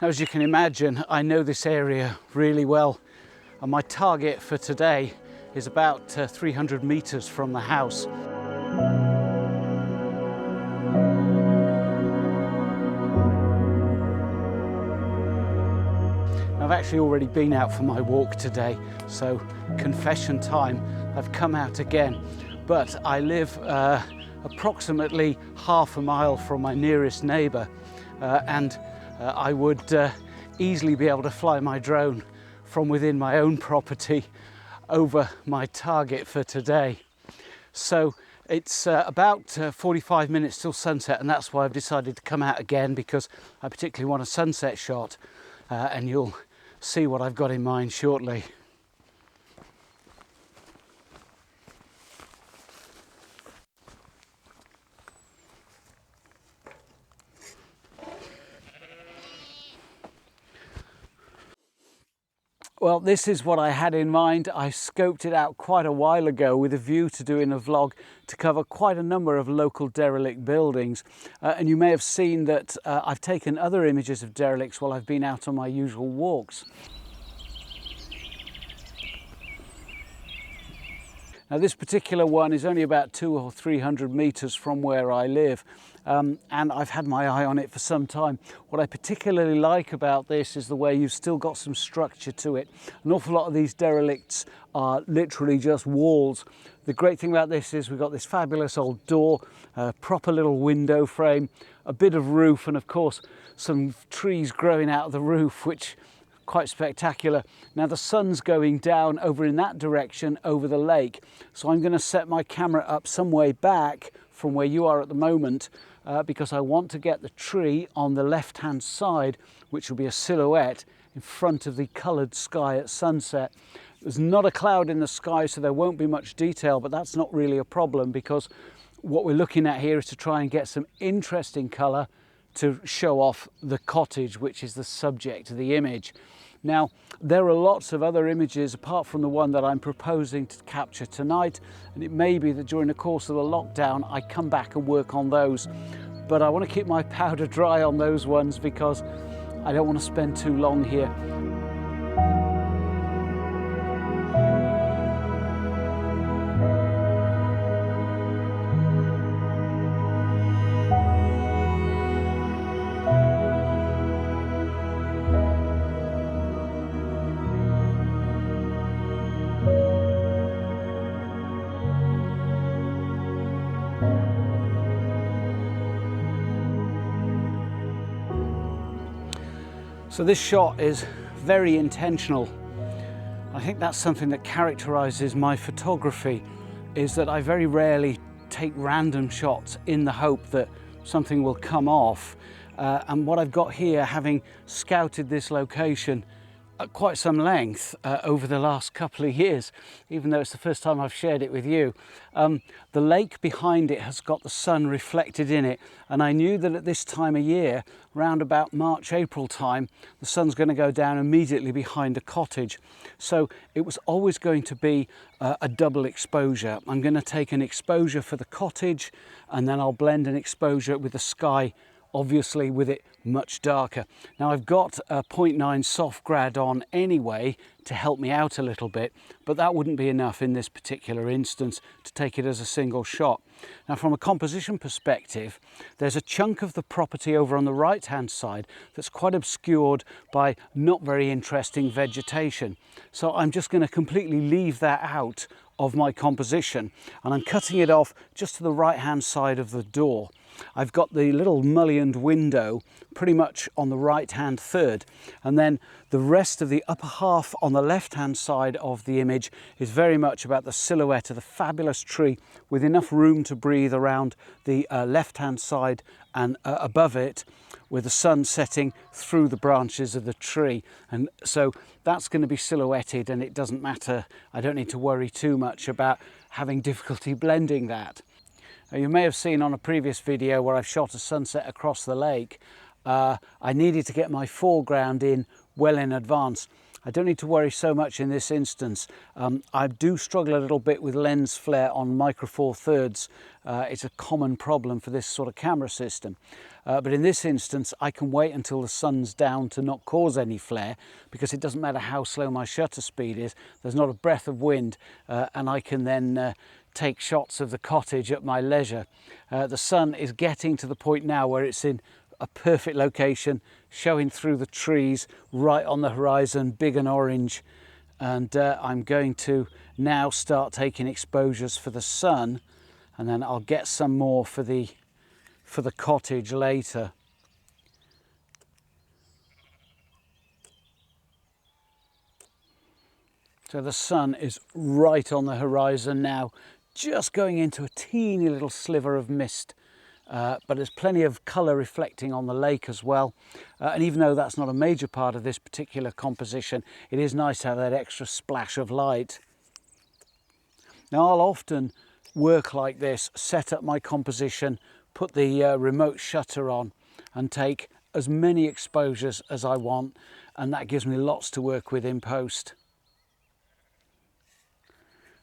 Now, as you can imagine, I know this area really well, and my target for today is about 300 meters from the house. I've actually already been out for my walk today, so confession time, I've come out again. But I live approximately half a mile from my nearest neighbour, and I would easily be able to fly my drone from within my own property over my target for today. So it's about 45 minutes till sunset, and that's why I've decided to come out again, because I particularly want a sunset shot, and you'll see what I've got in mind shortly. Well, this is what I had in mind. I scoped it out quite a while ago with a view to doing a vlog to cover quite a number of local derelict buildings. And you may have seen that I've taken other images of derelicts while I've been out on my usual walks. Now, this particular one is only about 200 or 300 meters from where I live, and I've had my eye on it for some time. What I particularly like about this is the way you've still got some structure to it. An awful lot of these derelicts are literally just walls. The great thing about this is we've got this fabulous old door, a proper little window frame, a bit of roof, and of course some trees growing out of the roof, which quite spectacular. Now the sun's going down over in that direction over the lake, so I'm going to set my camera up some way back from where you are at the moment, because I want to get the tree on the left hand side, which will be a silhouette in front of the coloured sky at sunset. There's not a cloud in the sky, so there won't be much detail, but that's not really a problem, because what we're looking at here is to try and get some interesting colour to show off the cottage, which is the subject of the image. Now, there are lots of other images apart from the one that I'm proposing to capture tonight, and it may be that during the course of the lockdown I come back and work on those, but I want to keep my powder dry on those ones because I don't want to spend too long here. So this shot is very intentional. I think that's something that characterizes my photography, is that I very rarely take random shots in the hope that something will come off. And what I've got here, having scouted this location at quite some length over the last couple of years, even though it's the first time I've shared it with you, the lake behind it has got the sun reflected in it, and I knew that at this time of year, round about March, April time, the sun's going to go down immediately behind the cottage. So it was always going to be a double exposure. I'm going to take an exposure for the cottage, and then I'll blend an exposure with the sky, obviously with it much darker. Now I've got a 0.9 soft grad on anyway to help me out a little bit, but that wouldn't be enough in this particular instance to take it as a single shot. Now from a composition perspective, there's a chunk of the property over on the right hand side that's quite obscured by not very interesting vegetation. So I'm just going to completely leave that out of my composition, and I'm cutting it off just to the right hand side of the door. I've got the little mullioned window pretty much on the right hand third, and then the rest of the upper half on the left hand side of the image is very much about the silhouette of the fabulous tree, with enough room to breathe around the left hand side and above it, with the sun setting through the branches of the tree. And so that's going to be silhouetted, and it doesn't matter, I don't need to worry too much about having difficulty blending that. Now, you may have seen on a previous video where I've shot a sunset across the lake, I needed to get my foreground in well in advance. I don't need to worry so much in this instance. I do struggle a little bit with lens flare on micro four thirds. It's a common problem for this sort of camera system. But in this instance, I can wait until the sun's down to not cause any flare, because it doesn't matter how slow my shutter speed is, there's not a breath of wind, and I can then take shots of the cottage at my leisure. The sun is getting to the point now where it's in a perfect location, showing through the trees right on the horizon, big and orange. And I'm going to now start taking exposures for the sun, and then I'll get some more for the cottage later. So the sun is right on the horizon now, just going into a teeny little sliver of mist. But there's plenty of colour reflecting on the lake as well. And even though that's not a major part of this particular composition, it is nice to have that extra splash of light. Now I'll often work like this, set up my composition, put the remote shutter on and take as many exposures as I want, and that gives me lots to work with in post.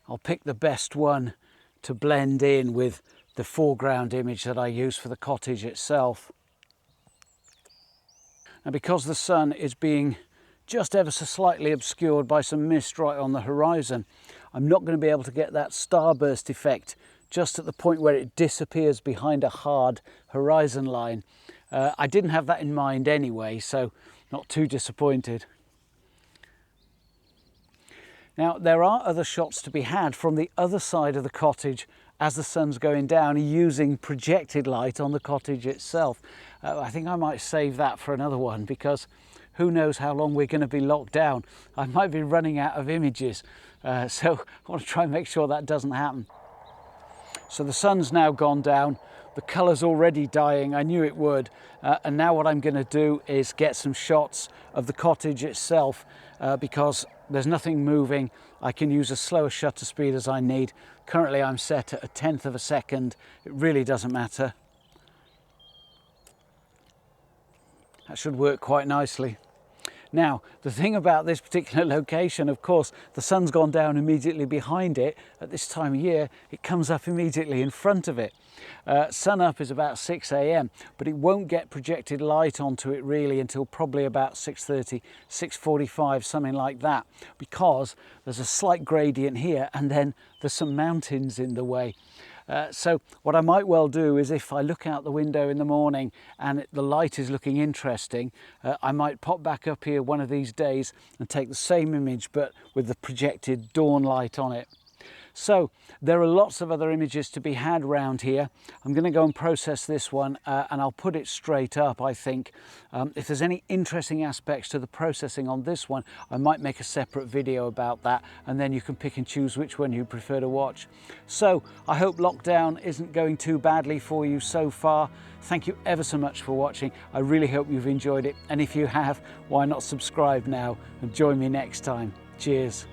I'll pick the best one to blend in with the foreground image that I use for the cottage itself. And because the sun is being just ever so slightly obscured by some mist right on the horizon, I'm not going to be able to get that starburst effect just at the point where it disappears behind a hard horizon line. I didn't have that in mind anyway, so not too disappointed. Now, there are other shots to be had from the other side of the cottage as the sun's going down, using projected light on the cottage itself. I think I might save that for another one, because who knows how long we're going to be locked down. I might be running out of images, so I want to try and make sure that doesn't happen. So the sun's now gone down, the colour's already dying, I knew it would, and now what I'm going to do is get some shots of the cottage itself, because there's nothing moving. I can use as slow a shutter speed as I need. Currently I'm set at 1/10 of a second. It really doesn't matter. That should work quite nicely. Now, the thing about this particular location, of course, the sun's gone down immediately behind it. At this time of year, it comes up immediately in front of it. Sun up is about 6 AM, but it won't get projected light onto it really until probably about 6:30, 6:45, something like that, because there's a slight gradient here and then there's some mountains in the way. So what I might well do is, if I look out the window in the morning and the light is looking interesting, I might pop back up here one of these days and take the same image but with the projected dawn light on it. So there are lots of other images to be had around here. I'm going to go and process this one and I'll put it straight up, I think. If there's any interesting aspects to the processing on this one, I might make a separate video about that, and then you can pick and choose which one you prefer to watch. So I hope lockdown isn't going too badly for you so far. Thank you ever so much for watching. I really hope you've enjoyed it. And if you have, why not subscribe now and join me next time. Cheers.